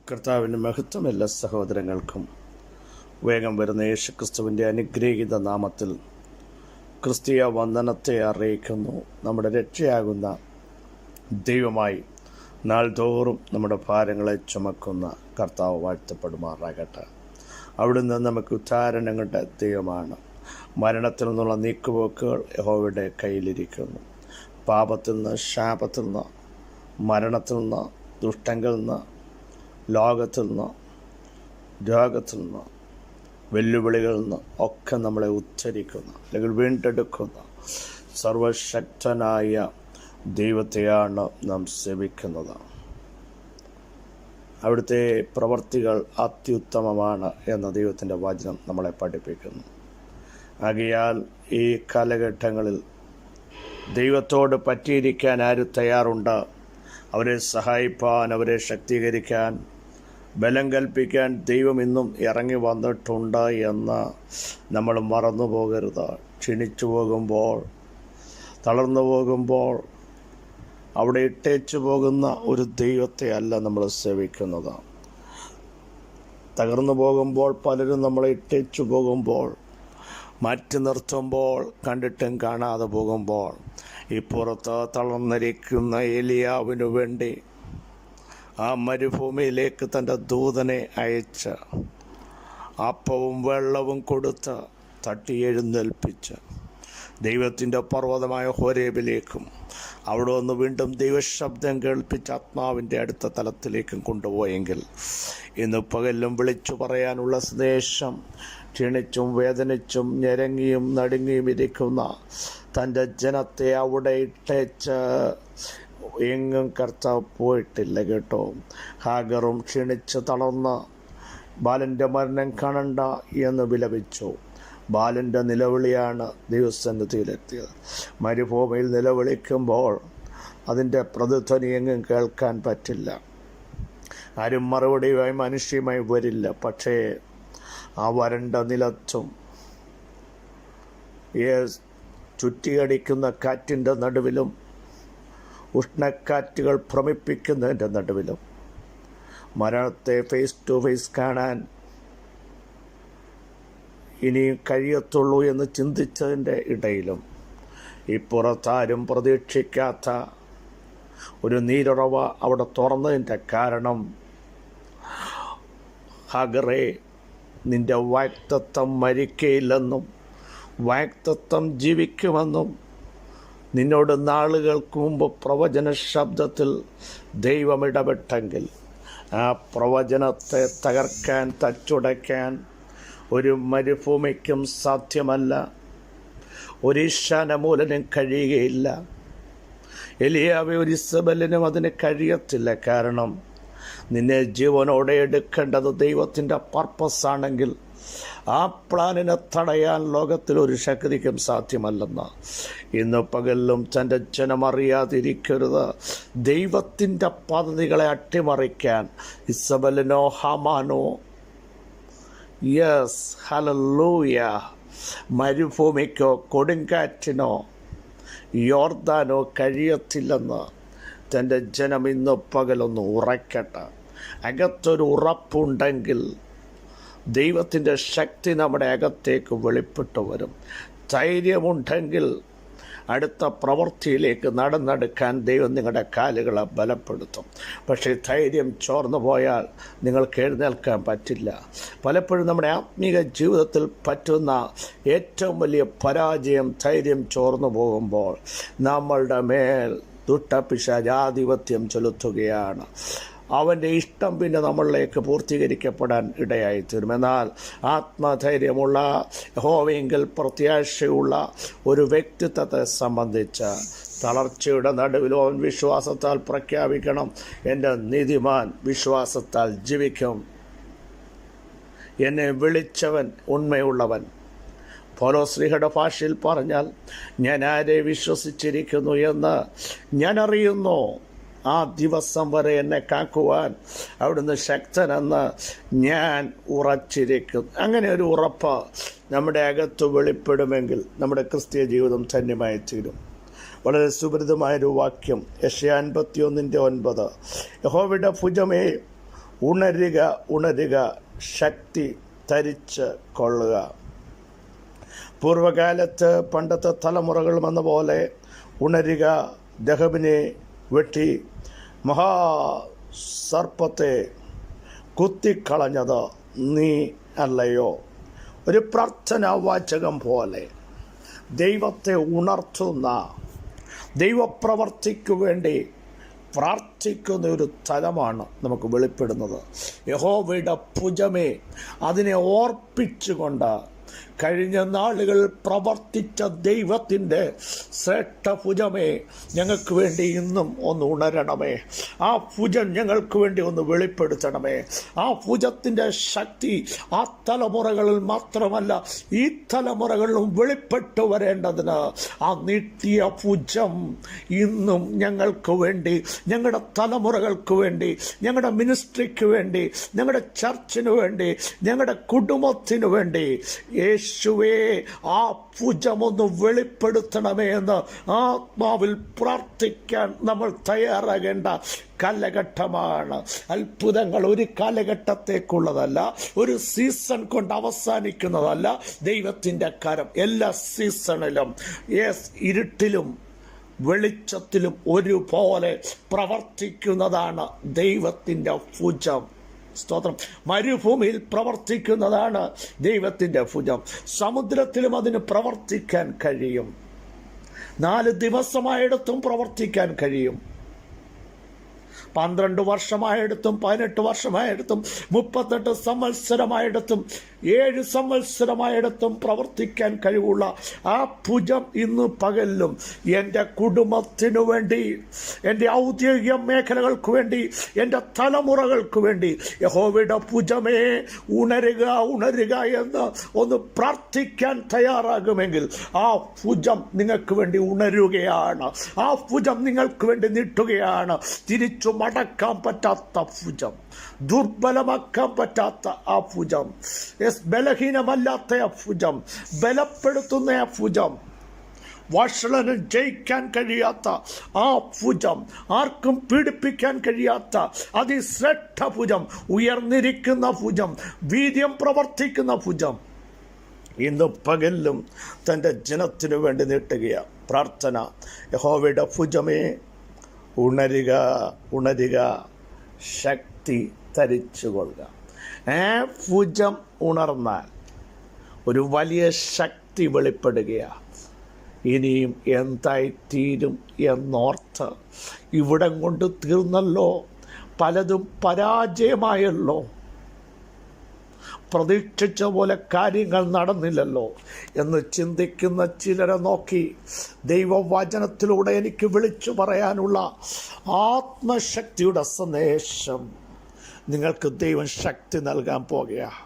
കർത്താവിൻ്റെ മഹത്വം എല്ലാ സഹോദരങ്ങൾക്കും വേഗം വരുന്ന യേശുക്രിസ്തുവിൻ്റെ അനുഗ്രഹീത നാമത്തിൽ ക്രിസ്തീയ വന്ദനത്തെ അറിയിക്കുന്നു. നമ്മുടെ രക്ഷയാകുന്ന ദൈവമായി നാൾതോറും നമ്മുടെ ഭാരങ്ങളെ ചുമക്കുന്ന കർത്താവ് വാഴ്ത്തപ്പെടുമാറാകട്ടെ. അവിടുന്ന് നമുക്ക് ഉദ്ധാരണങ്ങളുടെ ദൈവമാണ്. മരണത്തിൽ നിന്നുള്ള നീക്കുപോക്കുകൾ യഹോവയുടെ കയ്യിലിരിക്കുന്നു. പാപത്തിൽ നിന്ന്, ശാപത്തിൽ നിന്ന്, മരണത്തിൽ നിന്ന്, ദുഷ്ടങ്ങളിൽ നിന്ന്, ലോകത്തിൽ നിന്ന്, രോഗത്തിൽ നിന്ന്, വെല്ലുവിളികളിൽ നിന്ന് ഒക്കെ നമ്മളെ ഉദ്ധരിക്കുന്ന അല്ലെങ്കിൽ വീണ്ടെടുക്കുന്ന സർവശക്തനായ ദൈവത്തെയാണ് നാം സേവിക്കുന്നത്. അവിടുത്തെ പ്രവർത്തികൾ അത്യുത്തമമാണ് എന്ന ദൈവത്തിൻ്റെ വചനം നമ്മളെ പഠിപ്പിക്കുന്നു. ആകയാൽ ഈ കാലഘട്ടങ്ങളിൽ ദൈവത്തോട് പറ്റിയിരിക്കാൻ ആര് തയ്യാറുണ്ട്? അവരെ സഹായിപ്പാൻ, അവരെ ശക്തീകരിക്കാൻ, ബലം കൽപ്പിക്കാൻ ദൈവം ഇന്നും ഇറങ്ങി വന്നിട്ടുണ്ട് എന്ന് നമ്മൾ മറന്നു പോകരുത്. ക്ഷീണിച്ചു പോകുമ്പോൾ, തളർന്നു പോകുമ്പോൾ അവിടെ ഇട്ടേച്ചു പോകുന്ന ഒരു ദൈവത്തെ അല്ല നമ്മൾ സേവിക്കുന്നത്. തകർന്നു പോകുമ്പോൾ, പലരും നമ്മളെ ഇട്ടേച്ചു പോകുമ്പോൾ, മാറ്റി നിർത്തുമ്പോൾ, കണ്ടിട്ടും കാണാതെ പോകുമ്പോൾ, ഇപ്പുറത്ത് തളർന്നിരിക്കുന്ന ഏലിയാവിനു വേണ്ടി ആ മരുഭൂമിയിലേക്ക് തൻ്റെ ദൂതനെ അയച്ച് അപ്പവും വെള്ളവും കൊടുത്ത് തട്ടി എഴുന്നേൽപ്പിച്ച് ദൈവത്തിൻ്റെ പർവ്വതമായ ഹോരേബിലേക്കും അവിടെ ഒന്ന് വീണ്ടും ദൈവശബ്ദം കേൾപ്പിച്ച് ആത്മാവിൻ്റെ അടുത്ത തലത്തിലേക്കും കൊണ്ടുപോയെങ്കിൽ ഇന്ന് പകലും വിളിച്ചു പറയാനുള്ള സന്ദേശം, ക്ഷീണിച്ചും വേദനിച്ചും ഞെരങ്ങിയും നടുങ്ങിയും ഇരിക്കുന്ന തൻ്റെ ജനത്തെ അവിടെ ഇട്ടേച്ച് എങ്ങും കർത്താവ് പോയിട്ടില്ല കേട്ടോ. ഹാഗറും ക്ഷീണിച്ച് തളർന്ന് ബാലൻ്റെ മരണം കാണണ്ട എന്ന് വിലപിച്ചു. ബാലൻ്റെ നിലവിളിയാണ് ദൈവസന്നിധിയിലെത്തിയത്. മരുഭൂമിയിൽ നിലവിളിക്കുമ്പോൾ അതിൻ്റെ പ്രതിധ്വനി എങ്ങും കേൾക്കാൻ പറ്റില്ല. ആരും മറുപടിയുമായി മനുഷ്യമായി വരില്ല. പക്ഷേ ആ വരണ്ട നിലത്തും ചുറ്റിയടിക്കുന്ന കാറ്റിൻ്റെ നടുവിലും ഉഷ്ണക്കാറ്റുകൾ ഭ്രമിപ്പിക്കുന്നതിൻ്റെ നടുവിലും മരണത്തെ ഫേസ് ടു ഫേസ് കാണാൻ ഇനിയും കഴിയത്തുള്ളൂ എന്ന് ചിന്തിച്ചതിൻ്റെ ഇടയിലും ഇപ്പുറത്താരും പ്രതീക്ഷിക്കാത്ത ഒരു നീരുറവ അവിടെ തുറന്നതിൻ്റെ കാരണം, ഹാഗറേ, നിൻ്റെ വാഗ്ദത്തം മരിക്കയില്ലെന്നും വാഗ്ദത്തം ജീവിക്കുമെന്നും നിന്നോട് നാളുകൾക്ക് മുമ്പ് പ്രവചന ശബ്ദത്തിൽ ദൈവം ഇടപെട്ടെങ്കിൽ ആ പ്രവചനത്തെ തകർക്കാൻ, തച്ചുടയ്ക്കാൻ ഒരു മരുഭൂമിക്കും സാധ്യമല്ല, ഒരു ഈശാനമൂലനും കഴിയുകയില്ല. എലിയാവെ, ഒരു ഇസബലിനും അതിന് കഴിയത്തില്ല. കാരണം നിന്നെ ജീവനോടെ എടുക്കേണ്ടത് ദൈവത്തിൻ്റെ പർപ്പസാണെങ്കിൽ ആ പ്ലാനിനെ തടയാൻ ലോകത്തിൽ ഒരു ശക്തിക്കും സാധ്യമല്ലെന്ന് ഇന്ന് പകലിലും തൻ്റെ ജനം അറിയാതിരിക്കരുത്. ദൈവത്തിൻ്റെ പദ്ധതികളെ അട്ടിമറിക്കാൻ ഇസബലിനോ ഹമാനോ, യെസ് ഹല്ലേലൂയ, മരുഭൂമിക്കോ കൊടുങ്കാറ്റിനോ യോർദാനോ കഴിയത്തില്ലെന്ന് തൻ്റെ ജനം ഇന്ന് പകലൊന്ന് ഉറക്കട്ടെ. അകത്തൊരു ഉറപ്പുണ്ടെങ്കിൽ ദൈവത്തിൻ്റെ ശക്തി നമ്മുടെ അകത്തേക്ക് വെളിപ്പെട്ടു വരും. ധൈര്യമുണ്ടെങ്കിൽ അടുത്ത പ്രവൃത്തിയിലേക്ക് നടന്നെടുക്കാൻ ദൈവം നിങ്ങളുടെ കാലുകളെ ബലപ്പെടുത്തും. പക്ഷേ ധൈര്യം ചോർന്നു പോയാൽ നിങ്ങൾക്ക് എഴുന്നേൽക്കാൻ പറ്റില്ല. പലപ്പോഴും നമ്മുടെ ആത്മീക ജീവിതത്തിൽ പറ്റുന്ന ഏറ്റവും വലിയ പരാജയം ധൈര്യം ചോർന്നു പോകുമ്പോൾ നമ്മളുടെ മേൽ ദുഷ്ടപിശാചാധിപത്യം ചെലുത്തുകയാണ്. അവൻ്റെ ഇഷ്ടം പിന്നെ നമ്മളിലേക്ക് പൂർത്തീകരിക്കപ്പെടാൻ ഇടയായിത്തീരും. എന്നാൽ ആത്മധൈര്യമുള്ള, യഹോവയെങ്കിൽ പ്രത്യാശയുള്ള ഒരു വ്യക്തിത്വത്തെ സംബന്ധിച്ച് തളർച്ചയുടെ നടുവിലും അവൻ വിശ്വാസത്താൽ പ്രഖ്യാപിക്കണം, എൻ്റെ നീതിമാൻ വിശ്വാസത്താൽ ജീവിക്കും. എന്നെ വിളിച്ചവൻ ഉണ്മയുള്ളവൻ. പൗലോസ്ലീഹയുടെ ഭാഷയിൽ പറഞ്ഞാൽ, ഞാൻ ആരെ വിശ്വസിച്ചിരിക്കുന്നു എന്ന് ഞാൻ അറിയുന്നു, ആ ദിവസം വരെ എന്നെ കാക്കുവാൻ അവിടുന്ന് ശക്തനെന്ന് ഞാൻ ഉറച്ചിരിക്കുന്നു. അങ്ങനെ ഒരു ഉറപ്പ് നമ്മുടെ അകത്ത് വെളിപ്പെടുമെങ്കിൽ നമ്മുടെ ക്രിസ്തീയ ജീവിതം ധന്യമായി തീരും. വളരെ സുപരിതമായൊരു വാക്യം യെശയ്യാ 51:9. യഹോവയുടെ ഭുജമേ ഉണരുക, ഉണരുക, ശക്തി ധരിച്ച് കൊള്ളുക. പൂർവകാലത്ത് പണ്ടത്തെ തലമുറകളും എന്ന പോലെ ഉണരുക. ദഹബിനെ വെട്ടി മഹാസർപ്പത്തെ കുത്തിക്കളഞ്ഞത് നീ അല്ലയോ? ഒരു പ്രാർത്ഥനാ വാചകം പോലെ ദൈവത്തെ ഉണർത്തുന്ന, ദൈവപ്രവർത്തിക്കു വേണ്ടി പ്രാർത്ഥിക്കുന്ന ഒരു തലമാണ് നമുക്ക് വെളിപ്പെടുന്നത്. യഹോവയുടെ ഭുജമേ, അതിനെ ഓർപ്പിച്ചുകൊണ്ട് കഴിഞ്ഞ നാളുകൾ പ്രവർത്തിച്ച ദൈവത്തിൻ്റെ ശ്രേഷ്ഠഭുജമേ, ഞങ്ങൾക്ക് വേണ്ടി ഇന്നും ഒന്ന് ഉണരണമേ. ആ ഭുജം ഞങ്ങൾക്ക് വേണ്ടി ഒന്ന് വെളിപ്പെടുത്തണമേ. ആ ഭുജത്തിൻ്റെ ശക്തി ആ തലമുറകളിൽ മാത്രമല്ല, ഈ തലമുറകളിലും വെളിപ്പെട്ടു വരേണ്ടതിന് ആ നീട്ടിയ ഭുജം ഇന്നും ഞങ്ങൾക്ക് വേണ്ടി, ഞങ്ങളുടെ തലമുറകൾക്ക് വേണ്ടി, ഞങ്ങളുടെ മിനിസ്ട്രിക്ക് വേണ്ടി, ഞങ്ങളുടെ ചർച്ചിന് വേണ്ടി, ഞങ്ങളുടെ കുടുംബത്തിന് വേണ്ടി യേശുവേ ആ ഭുജമൊന്ന് വെളിപ്പെടുത്തണമേ എന്ന് ആത്മാവിൽ പ്രാർത്ഥിക്കാൻ നമ്മൾ തയ്യാറാകേണ്ട കാലഘട്ടമാണ്. അത്ഭുതങ്ങൾ ഒരു കാലഘട്ടത്തേക്കുള്ളതല്ല, ഒരു സീസൺ കൊണ്ട് അവസാനിക്കുന്നതല്ല. ദൈവത്തിൻ്റെ കരം എല്ലാ സീസണിലും, ഇരുട്ടിലും വെളിച്ചത്തിലും ഒരുപോലെ പ്രവർത്തിക്കുന്നതാണ് ദൈവത്തിൻ്റെ ഭുജം. സ്തോത്രം. മരുഭൂമിയിൽ പ്രവർത്തിക്കുന്നതാണ് ദൈവത്തിൻ്റെ ഭുജം. സമുദ്രത്തിലും അതിന് പ്രവർത്തിക്കാൻ കഴിയും. 4 ദിവസമായിടത്തും പ്രവർത്തിക്കാൻ കഴിയും. 12 വർഷമായിടത്തും 18 വർഷമായിടത്തും 38 സംവത്സരമായിടത്തും 7 സംവത്സരമായിടത്തും പ്രവർത്തിക്കാൻ കഴിവുള്ള ആ ഭുജം ഇന്ന് പകലിലും എൻ്റെ കുടുംബത്തിനു വേണ്ടി, എൻ്റെ ഔദ്യോഗിക മേഖലകൾക്ക് വേണ്ടി, എൻ്റെ തലമുറകൾക്ക് വേണ്ടി യഹോവയുടെ ഭുജമേ ഉണരുക, ഉണരുക എന്ന് ഒന്ന് പ്രാർത്ഥിക്കാൻ തയ്യാറാകുമെങ്കിൽ ആ ഭുജം നിങ്ങൾക്ക് വേണ്ടി ഉണരുകയാണ്. ആ ഭുജം നിങ്ങൾക്ക് വേണ്ടി നീട്ടുകയാണ്. തിരിച്ചു മടക്കാൻ പറ്റാത്ത ഭുജം, ദുർബലമാക്കാൻ പറ്റാത്ത ആ ഭുജം, ബലഹീനമല്ലാത്ത ആ ഭുജം, ബലപ്പെടുത്തുന്ന ആ ഭുജം, വഷളന് ജയിക്കാൻ കഴിയാത്ത ആ ഭുജം, ആർക്കും പീഡിപ്പിക്കാൻ കഴിയാത്ത അതിശ്രേഷ്ഠ ഭുജം, ഉയർന്നിരിക്കുന്ന ഭുജം, വീര്യം പ്രവർത്തിക്കുന്ന ഭുജം ഇന്ന് പകലിലും തൻ്റെ ജനത്തിനു വേണ്ടി നീട്ടുകയാണ്. പ്രാർത്ഥന. യഹോവയുടെ ഭുജമേ ഉണരുക, ഉണരുക, ശക്തി ധരിച്ചുകൊള്ളുക. ഭുജം ഉണർന്നാൽ ഒരു വലിയ ശക്തി വെളിപ്പെടുകയാണ്. ഇനിയും എന്തായിത്തീരും എന്നോർത്ത് ഇവിടം കൊണ്ട് തീർന്നല്ലോ, പലതും പരാജയമായല്ലോ, പ്രതീക്ഷിച്ച പോലെ കാര്യങ്ങൾ നടന്നില്ലല്ലോ എന്ന് ചിന്തിക്കുന്ന ചിലരെ നോക്കി ദൈവവചനത്തിലൂടെ എനിക്ക് വിളിച്ചു പറയാനുള്ള ആത്മശക്തിയുടെ സന്ദേശം. നിങ്ങൾക്ക് ദൈവം ശക്തി നൽകാൻ പോകുകയാണ്.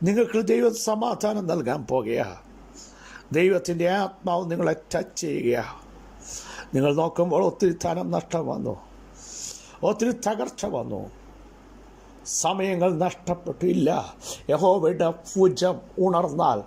നിങ്ങൾക്ക് ദൈവം സമാധാനം നൽകാൻ പോകുകയാണ്. ദൈവത്തിൻ്റെ ആത്മാവ് നിങ്ങളെ ടച്ച് ചെയ്യുകയാണ്. നിങ്ങൾ നോക്കുമ്പോൾ ഒത്തിരി ധനം നഷ്ടം വന്നു, ഒത്തിരി തകർച്ച വന്നു, സമയങ്ങൾ നഷ്ടപ്പെട്ടില്ല. യഹോവയുടെ ഭുജം ഉണർന്നാൽ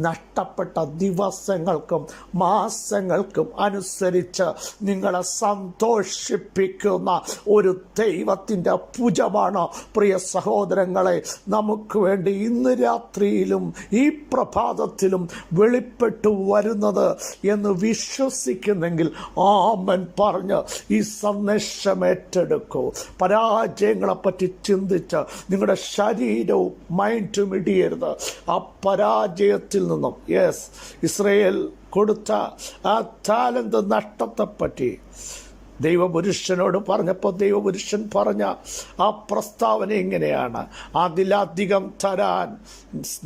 നഷ്ടപ്പെട്ട ദിവസങ്ങൾക്കും മാസങ്ങൾക്കും അനുസരിച്ച് നിങ്ങളെ സന്തോഷിപ്പിക്കുന്ന ഒരു ദൈവത്തിൻ്റെ ഭുജമാണ് പ്രിയ സഹോദരങ്ങളെ നമുക്ക് വേണ്ടി ഇന്ന് രാത്രിയിലും ഈ പ്രഭാതത്തിലും വെളിപ്പെട്ടു വരുന്നത് എന്ന് വിശ്വസിക്കുന്നെങ്കിൽ ആമേൻ പറഞ്ഞ് ഈ സന്ദേശം ഏറ്റെടുക്കൂ. പരാജയങ്ങളെപ്പറ്റി ചിന്തിച്ച് നിങ്ങളുടെ ശരീരവും മൈൻഡും ഇടിയരുത്. ആ പരാജയത്തിൽ നിന്നും ഇസ്രായേൽ കൊടുത്ത ആ താലന്ത് നഷ്ടത്തെപ്പറ്റി ദൈവപുരുഷനോട് പറഞ്ഞപ്പോൾ ദൈവപുരുഷൻ പറഞ്ഞ ആ പ്രസ്താവന ഇങ്ങനെയാണ്: അതിലധികം തരാൻ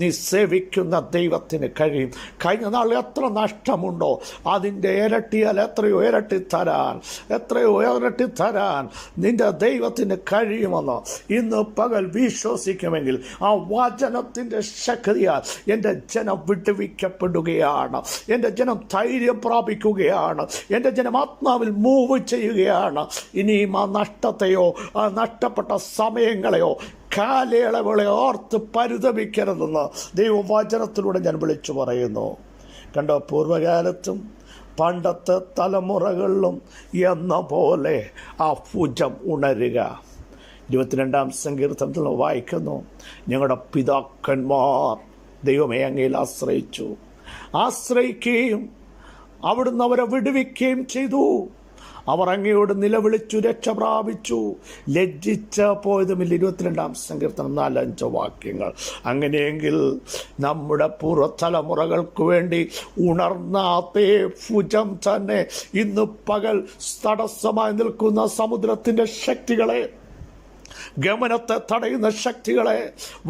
നീ സേവിക്കുന്ന ദൈവത്തിന് കഴിയും. കഴിഞ്ഞ നാൾ എത്ര നഷ്ടമുണ്ടോ അതിൻ്റെ ഇരട്ടിയാൽ എത്രയോ ഇരട്ടി തരാൻ, എത്രയോ ഇരട്ടി തരാൻ നിന്റെ ദൈവത്തിന് കഴിയുമെന്ന് ഇന്ന് പകൽ വിശ്വസിക്കുമെങ്കിൽ ആ വചനത്തിൻ്റെ ശക്തിയാൽ എൻ്റെ ജനം വിടുവിക്കപ്പെടുകയാണ്. എൻ്റെ ജനം ധൈര്യം പ്രാപിക്കുകയാണ്. എൻ്റെ ജനം ആത്മാവിൽ മൂവ് ചെയ്യുകയാണ്. ഇനിയും ആ നഷ്ടത്തെയോ ആ നഷ്ടപ്പെട്ട സമയങ്ങളെയോ കാലയളവുകളെ ഓർത്ത് പരിതപിക്കരുതെന്ന് ദൈവവചനത്തിലൂടെ ഞാൻ വിളിച്ചു പറയുന്നു. കണ്ടോ, പൂർവ്വകാലത്തും പണ്ടത്തെ തലമുറകളിലും എന്ന പോലെ ആ ഭുജം ഉണരുക. 22-ാം സങ്കീർത്തനത്തിൽ വായിക്കുന്നു, ഞങ്ങളുടെ പിതാക്കന്മാർ ദൈവമേ അങ്ങയിൽ ആശ്രയിക്കുകയും അവിടുന്ന് അവരെ വിടുവിക്കുകയും ചെയ്തു. അവർ അങ്ങയോട് നിലവിളിച്ചു രക്ഷ പ്രാപിച്ചു, ലജ്ജിച്ച് പോയതുമില്ല. 22-ാം സങ്കീർത്തനം 4-5 വാക്യങ്ങൾ. അങ്ങനെയെങ്കിൽ നമ്മുടെ പൂർവ്വതലമുറകൾക്ക് വേണ്ടി ഉണർന്ന അതേ ഭുജം തന്നെ ഇന്ന് പകൽ തടസ്സമായി നിൽക്കുന്ന സമുദ്രത്തിൻ്റെ ശക്തികളെ, ഗമനത്തെ തടയുന്ന ശക്തികളെ,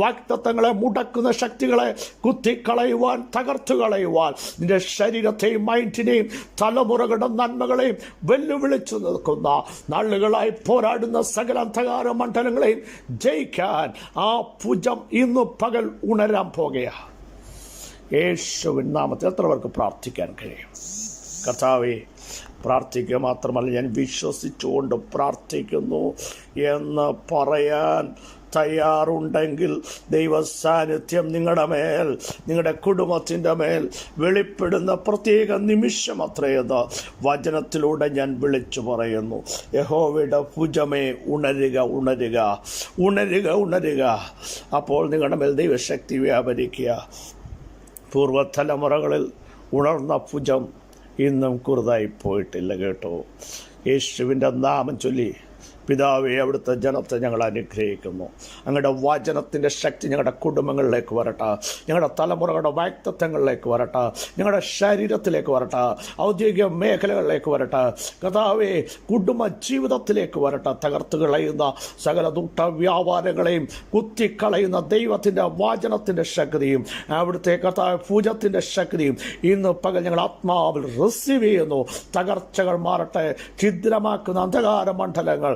വാഗ്ദത്തങ്ങളെ മുടക്കുന്ന ശക്തികളെ കുത്തിക്കളയുവാൻ, തകർത്തു കളയുവാൻ, നിന്റെ ശരീരത്തെയും മൈൻഡിനെയും തലമുറകളുടെ നന്മകളെയും വെല്ലുവിളിച്ചു നിൽക്കുന്ന, നാളുകളായി പോരാടുന്ന സകല അന്ധകാര മണ്ഡലങ്ങളെയും ജയിക്കാൻ ആ ഭുജം ഇന്നു പകൽ ഉണരാൻ പോകുകയാണ്. യേശുവിൻ നാമത്തിൽ എത്ര പേർക്ക് പ്രാർത്ഥിക്കാൻ കഴിയും? കർത്താവേ, പ്രാർത്ഥിക്കുക മാത്രമല്ല, ഞാൻ വിശ്വസിച്ചുകൊണ്ട് പ്രാർത്ഥിക്കുന്നു എന്ന് പറയാൻ തയ്യാറുണ്ടെങ്കിൽ ദൈവ സാന്നിധ്യം നിങ്ങളുടെ മേൽ, നിങ്ങളുടെ കുടുംബത്തിൻ്റെ മേൽ വെളിപ്പെടുന്ന പ്രത്യേക നിമിഷം അത്രയെന്ന് വചനത്തിലൂടെ ഞാൻ വിളിച്ചു പറയുന്നു. യഹോവയുടെ ഭുജമേ ഉണരുക, ഉണരുക, ഉണരുക, ഉണരുക. അപ്പോൾ നിങ്ങളുടെ മേൽ ദൈവശക്തി വ്യാപരിക്കുക. പൂർവ്വതലമുറകളിൽ ഉണർന്ന ഭുജം ഇന്നും കുറുതായി പോയിട്ടില്ല കേട്ടോ. യേശുവിൻ്റെ നാമം ചൊല്ലി പിതാവേ, അവിടുത്തെ ജനത്തെ ഞങ്ങൾ അനുഗ്രഹിക്കുന്നു. അങ്ങയുടെ വചനത്തിൻ്റെ ശക്തി ഞങ്ങളുടെ കുടുംബങ്ങളിലേക്ക് വരട്ടെ, ഞങ്ങളുടെ തലമുറകളുടെ വാഗ്ദത്തങ്ങളിലേക്ക് വരട്ടെ, ഞങ്ങളുടെ ശരീരത്തിലേക്ക് വരട്ടെ, ഔദ്യോഗിക മേഖലകളിലേക്ക് വരട്ടെ. കർത്താവേ, കുടുംബ ജീവിതത്തിലേക്ക് വരട്ടെ. തകർത്ത് കളയുന്ന സകല ദുഷ്ട വ്യാപാരങ്ങളെയും കുത്തിക്കളയുന്ന ദൈവത്തിൻ്റെ വചനത്തിൻ്റെ ശക്തിയും അവിടുത്തെ കർത്താവ് ഭുജത്തിൻ്റെ ശക്തിയും ഇന്ന് പകൽ ഞങ്ങൾ ആത്മാവിൽ റിസീവ് ചെയ്യുന്നു. തകർച്ചകൾ മാറട്ടെ. ഛിദ്രമാക്കുന്ന അന്ധകാര മണ്ഡലങ്ങൾ,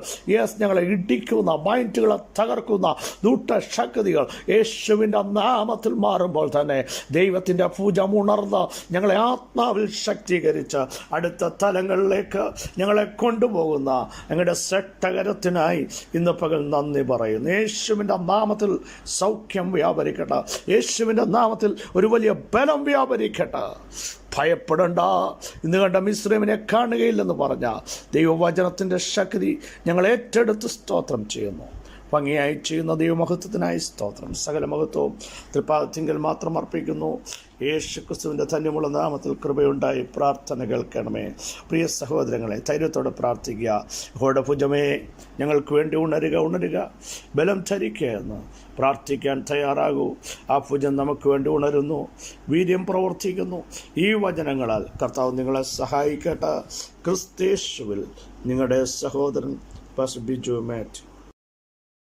ഞങ്ങളെ ഇടിക്കുന്ന, മൈൻഡുകളെ തകർക്കുന്ന ദുഷ്ടശക്തികൾ യേശുവിൻ്റെ നാമത്തിൽ മാറുമ്പോൾ തന്നെ ദൈവത്തിൻ്റെ ഭുജം ഉണർന്ന് ഞങ്ങളെ ആത്മാവിൽ ശക്തീകരിച്ച് അടുത്ത തലങ്ങളിലേക്ക് ഞങ്ങളെ കൊണ്ടുപോകുന്ന ഞങ്ങളുടെ സെട്ടകരത്തിനായി ഇന്ന് പകൽ നന്ദി പറയുന്നു. യേശുവിൻ്റെ നാമത്തിൽ സൗഖ്യം വ്യാപരിക്കട്ടെ. യേശുവിൻ്റെ നാമത്തിൽ ഒരു വലിയ ബലം വ്യാപരിക്കട്ടെ. ഭയപ്പെടേണ്ട, ഇന്ന് കണ്ട മിസ്രൈമിനെ കാണുകയില്ലെന്ന് പറഞ്ഞ ദൈവവചനത്തിൻ്റെ ശക്തി ഞങ്ങൾ ഏറ്റെടുത്ത് സ്തോത്രം ചെയ്യുന്നു. ഭംഗിയായി ചെയ്യുന്ന ദൈവമഹത്വത്തിനായി സ്തോത്രം. സകല മഹത്വവും തൃപ്പാദത്തിങ്കൽ മാത്രം അർപ്പിക്കുന്നു. യേശു ക്രിസ്തുവിൻ്റെ ധന്യമുള്ള നാമത്തിൽ കൃപയുണ്ടായി പ്രാർത്ഥന കേൾക്കണമേ. പ്രിയ സഹോദരങ്ങളെ, ധൈര്യത്തോടെ പ്രാർത്ഥിക്കുക. യഹോവയുടെ ഭുജമേ ഞങ്ങൾക്ക് വേണ്ടി ഉണരുക, ഉണരുക, ബലം ധരിക്കുക എന്ന് പ്രാർത്ഥിക്കാൻ തയ്യാറാകൂ. ആ ഭുജം നമുക്ക് വേണ്ടി ഉണരുന്നു, വീര്യം പ്രവർത്തിക്കുന്നു. ഈ വചനങ്ങളാൽ കർത്താവ് നിങ്ങളെ സഹായിക്കട്ടെ. ക്രിസ്തേശുവിൽ നിങ്ങളുടെ സഹോദരൻ പാസ്റ്റർ ബിജു മാത്യു.